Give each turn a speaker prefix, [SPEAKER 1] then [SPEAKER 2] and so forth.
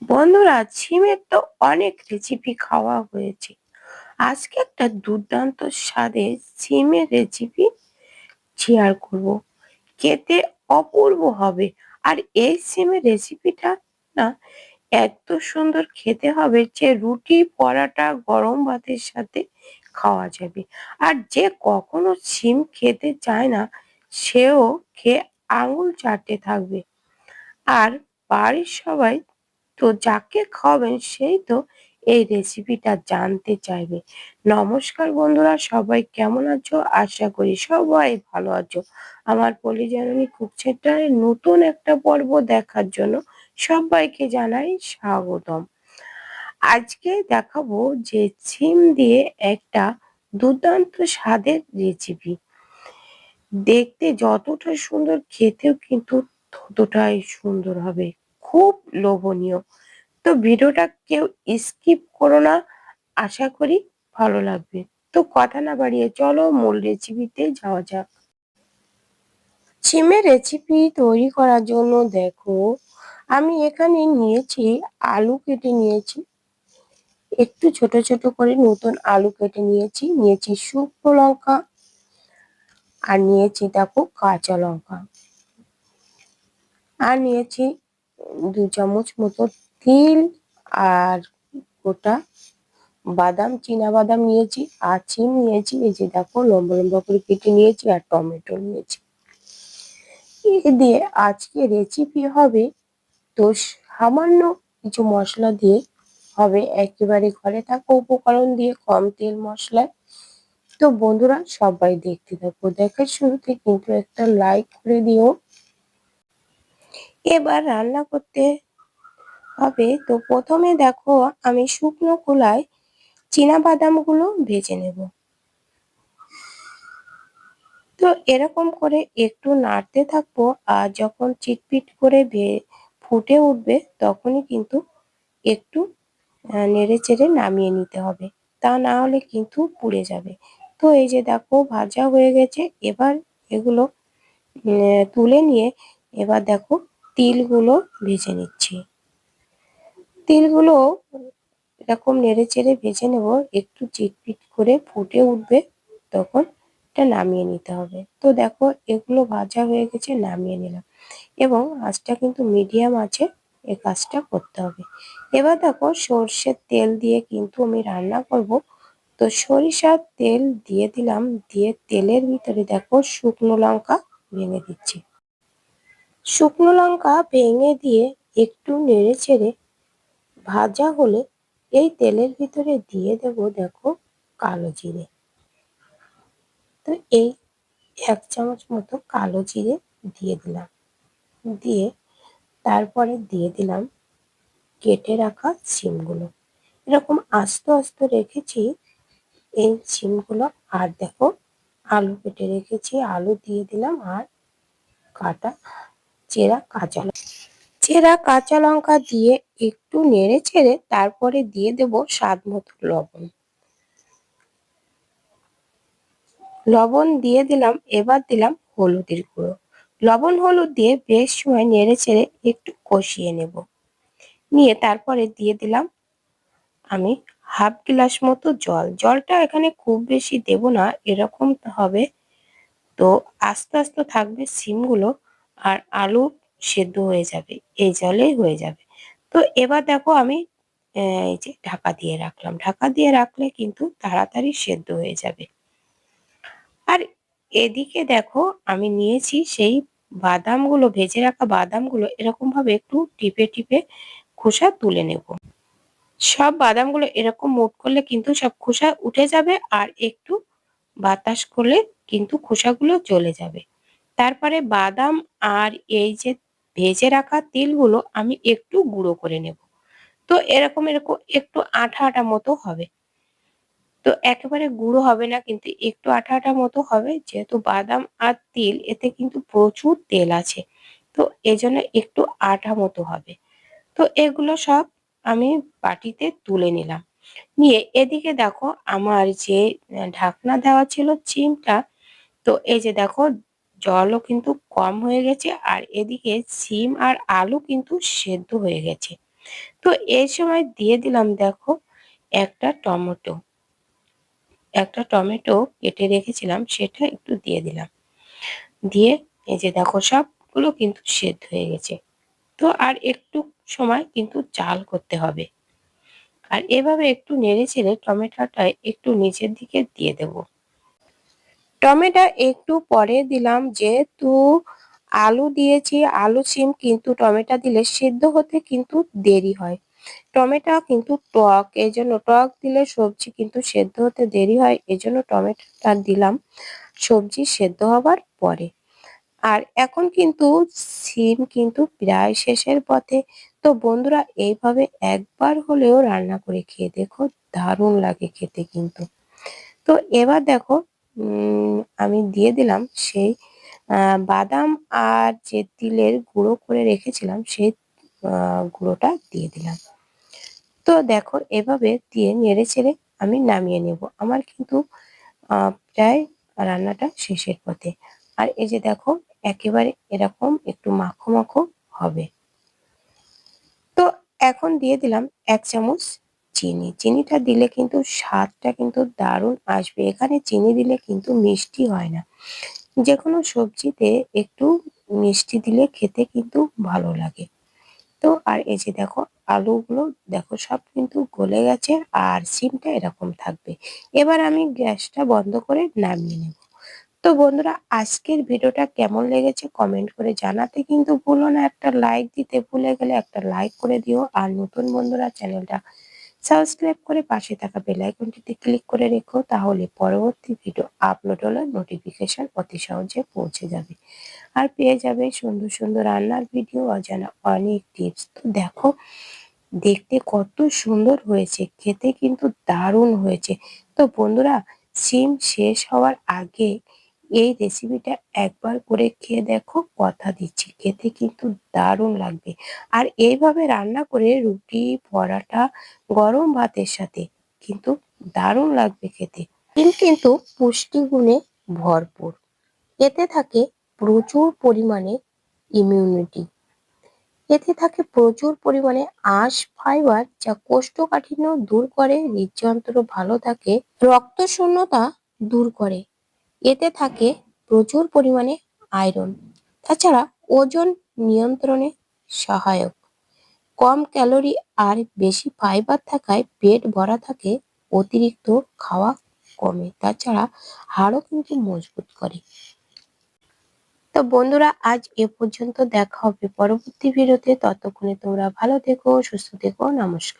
[SPEAKER 1] বন্ধুরা, সিমের তো অনেক রেসিপি খাওয়া হয়েছে। আজকে একটা দুর্দান্ত স্বাদের সিমের রেসিপি শেয়ার করব। খেতে অপূর্ব হবে। আর এই সিমের রেসিপিটা না এত সুন্দর খেতে হবে যে রুটি, পরাটা, গরম ভাতের সাথে খাওয়া যাবে। আর যে কখনো সিম খেতে চায় না সেও খেয়ে আঙুল চাটতে থাকবে। আর বাড়ির সবাই তো যাকে খাওয়াবেন সেই তো এই রেসিপিটা জানতে চাইবে। নমস্কার বন্ধুরা, সবাই কেমন আছো? আশা করি সবাই ভালো আছো। আমার পলিজননী কুক সেন্টারের নতুন একটা পর্ব দেখার জন্য সবাইকে জানাই স্বাগতম। আজকে দেখাবো যে সিম দিয়ে একটা দুর্দান্ত স্বাদের রেসিপি। দেখতে যতটা সুন্দর খেতেও কিন্তু ততটাই সুন্দর হবে। খুব লোভনীয়। তো ভিডিওটা কেউ স্কিপ করো না, আশা করি ভালো লাগবে। তো কথা না বাড়িয়ে চলো মূল রেসিপিতে যাওয়া যাক। সিমের রেসিপি তৈরি করার জন্য দেখো আমি এখানে নিয়েছি, আলু কেটে নিয়েছি, একটু ছোট ছোট করে নতুন আলু কেটে নিয়েছি শুকনো লঙ্কা, আর নিয়েছি দেখো কাঁচা লঙ্কা, আর নিয়েছি 2 চামচ মতো তিল, আর গোটা বাদাম, বাদাম নিয়েছি, আর সিম নিয়েছি, এই যে দেখো লম্বা লম্বা করে কেটে নিয়েছি, আর টমেটো নিয়েছি। এ দিয়ে আজকে রেসিপি হবে। তো সামান্য কিছু মশলা দিয়ে হবে, একেবারে ঘরে থাকা উপকরণ দিয়ে, কম তেল মশলায়। তো বন্ধুরা সবাই দেখতে থাকো, দেখার শুরুতে কিন্তু একটা লাইক করে দিও। এবার রান্না করতে হবে। তো প্রথমে দেখো আমি শুকনো খোলায় বাদাম গুলো ভেজে নেব। তো এরকম করে একটু নাড়তে থাকবো, আর যখন চিটপিট করে ফুটে উঠবে তখনই কিন্তু একটু নেড়ে চেড়ে নামিয়ে নিতে হবে, তা না হলে কিন্তু পুড়ে যাবে। তো এই যে দেখো ভাজা হয়ে গেছে। এবার এগুলো তুলে নিয়ে এবার দেখো তিলগুলো ভেজে নিচ্ছি। তিলগুলো এরকম নেড়ে চেড়ে ভেজে নেব, একটু চিটপিট করে ফুটে উঠবে তখন এটা নামিয়ে নিতে হবে। তো দেখো এগুলো ভাজা হয়ে গেছে, নামিয়ে নিলাম। এবং আঁচটা কিন্তু মিডিয়াম আছে এই কাজটা করতে হবে। এবার দেখো সর্ষের তেল দিয়ে কিন্তু আমি রান্না করব। তো সরিষার তেল দিয়ে দিলাম, দিয়ে তেলের ভিতরে দেখো শুকনো লঙ্কা ভেঙে দিচ্ছি। শুকনো লঙ্কা ভেঙে দিয়ে একটু নেড়ে চেড়ে ভাজা হলে এই তেলের ভিতরে দিয়ে দেব দেখো কালো জিরে। তো এই 1 চামচ মতো কালো জিরে দিয়ে দিলাম, দিয়ে তারপরে দিয়ে দিলাম কেটে রাখা সিমগুলো। এরকম আস্তে আস্তে রেখেছি এই সিমগুলো। আর দেখো আলু কেটে রেখেছি, আলু দিয়ে দিলাম, আর কাটা চেরা কাঁচা লঙ্কা দিয়ে একটু নেড়ে ছেড়ে তারপরে দিয়ে দেব স্বাদ মতো লবণ। লবণ দিয়ে দিলাম, এবার দিলাম হলুদের গুঁড়ো। লবণ হলুদ দিয়ে বেশ সময় নেড়ে চেড়ে একটু কষিয়ে নেব। নিয়ে তারপরে দিয়ে দিলাম আমি হাফ গ্লাস মতো জল। জলটা এখানে খুব বেশি দেব না, এরকম হবে। তো আস্তে আস্তে থাকবে সিমগুলো, আর আলু সেদ্ধ হয়ে যাবে, এই জলেই হয়ে যাবে। তো এবার দেখো আমি এই যে ঢাকা দিয়ে রাখলাম। ঢাকা দিয়ে রাখলে কিন্তু তাড়াতাড়ি সেদ্ধ হয়ে যাবে। আর এদিকে দেখো আমি নিয়েছি সেই বাদামগুলো, ভেজে রাখা বাদামগুলো এরকম ভাবে একটু টিপে টিপে খোসা তুলে নেব। সব বাদামগুলো এরকম মুট করলে কিন্তু সব খোসা উঠে যাবে, আর একটু বাতাস করলে কিন্তু খোসাগুলো চলে যাবে। তারপরে বাদাম আর এই যে ভেজে রাখা তিলগুলো আমি একটু গুঁড়ো করে নেব। তো এরকম এরকম একটু আঠা আঠা মতো হবে। তো একেবারে গুঁড়ো হবে না, কিন্তু একটু আঠা আঠা মতো হবে, যেহেতু বাদাম আর তিল এতে কিন্তু প্রচুর তেল আছে। তো এজন্য একটু আঠা মতো হবে। তো এগুলো সব আমি বাটিতে তুলে নিলাম। নিয়ে এদিকে দেখো আমার যে ঢাকনা দেওয়া ছিল চিমটা, তো এই যে দেখো জলও কিন্তু কম হয়ে গেছে, আর এদিকে সিম আর আলু কিন্তু সেদ্ধ হয়ে গেছে। তো এই সময় দিয়ে দিলাম দেখো একটা টমেটো। একটা টমেটো কেটে রেখেছিলাম সেটা একটু দিয়ে দিলাম। দিয়ে এই যে দেখো সবগুলো কিন্তু সেদ্ধ হয়ে গেছে। তো আর একটু সময় কিন্তু জাল করতে হবে। আর এভাবে একটু নেড়েচেড়ে টমেটোটা একটু নিচের দিকে দিয়ে দেব। টমেটো একটু পরে দিলাম যেহেতু আলু দিয়েছি, আলু সিম কিন্তু টমেটো দিলে সিদ্ধ হতে কিন্তু দেরি হয়। টমেটো কিন্তু টক, এজন্য টক দিলে সবজি কিন্তু সেদ্ধ হতে দেরি হয়, এজন্য টমেটোটা দিলাম সবজি সেদ্ধ হবার পরে। আর এখন কিন্তু সিম কিন্তু প্রায় শেষের পথে। তো বন্ধুরা এইভাবে একবার হলেও রান্না করে খেয়ে দেখো, দারুণ লাগে খেতে কিন্তু। তো এবার দেখো আমি দিয়ে দিলাম সেই বাদাম আর যে তিলের গুঁড়ো করে রেখেছিলাম সেই গুঁড়োটা দিয়ে দিলাম। তো দেখো এভাবে দিয়ে নেড়েচেড়ে আমি নামিয়ে নেব। আমার কিন্তু প্রায় রান্নাটা শেষের পথে। আর এই যে দেখো একেবারে এরকম একটু মাখো মাখো হবে। তো এখন দিয়ে দিলাম ১ চামচ চিনি। চিনিটা দিলে কিন্তু স্বাদটা কিন্তু দারুণ আসবে। এখানে চিনি দিলে কিন্তু মিষ্টি হয় না। যেকোনো সবজিতে একটু মিষ্টি দিলে খেতে কিন্তু ভালো লাগে। তো আর এই যে দেখো আলুগুলো দেখো সব কিন্তু গলে গেছে আর সিমটা এরকম থাকবে। এবার আমি গ্যাসটা বন্ধ করে নামিয়ে নেব। তো বন্ধুরা আজকের ভিডিওটা কেমন লেগেছে কমেন্ট করে জানাতে কিন্তু ভুলো না। একটা লাইক দিতে ভুলে গেলে একটা লাইক করে দিও। আর নতুন বন্ধুরা চ্যানেলটা সাবস্ক্রাইব করে পাশে থাকা বেল আইকনটিতে ক্লিক করে রেখো, তাহলে পরবর্তী ভিডিও আপলোড হলে নোটিফিকেশন অতি সহজে পৌঁছে যাবে। আর পেয়ে যাবে সুন্দর সুন্দর রান্নার ভিডিও, অজানা অনেক টিপস। তো দেখো দেখতে কত সুন্দর হয়েছে, খেতে কিন্তু দারুণ হয়েছে। তো বন্ধুরা সিম শেষ হওয়ার আগে এই রেসিপিটা একবার করে খেয়ে দেখো, কথা দিচ্ছি খেতে কিন্তু দারুণ লাগবে। আর এইভাবে রান্না করে রুটি, পরাটা, গরম ভাতের সাথে কিন্তু দারুণ লাগবে খেতে। সিম কিন্তু পুষ্টিগুণে ভরপুর। এতে থাকে প্রচুর পরিমাণে ইমিউনিটি। এতে থাকে প্রচুর পরিমাণে আঁশ, ফাইবার যা কোষ্ঠকাঠিন্য দূর করে, হৃদযন্ত্র ভালো থাকে, রক্ত শূন্যতা দূর করে। এতে থাকে প্রচুর পরিমাণে আয়রন। তাছাড়া ওজন নিয়ন্ত্রণে সহায়ক। কম ক্যালোরি আর বেশি ফাইবার থাকায় পেট ভরা থাকে, অতিরিক্ত খাওয়া কমে। তাছাড়া হাড়ও কিন্তু মজবুত করে। তো বন্ধুরা আজ এ পর্যন্ত, দেখা হবে পরবর্তী ভিডিওতে। ততক্ষণে তোমরা ভালো থেকো, সুস্থ থেকো, নমস্কার।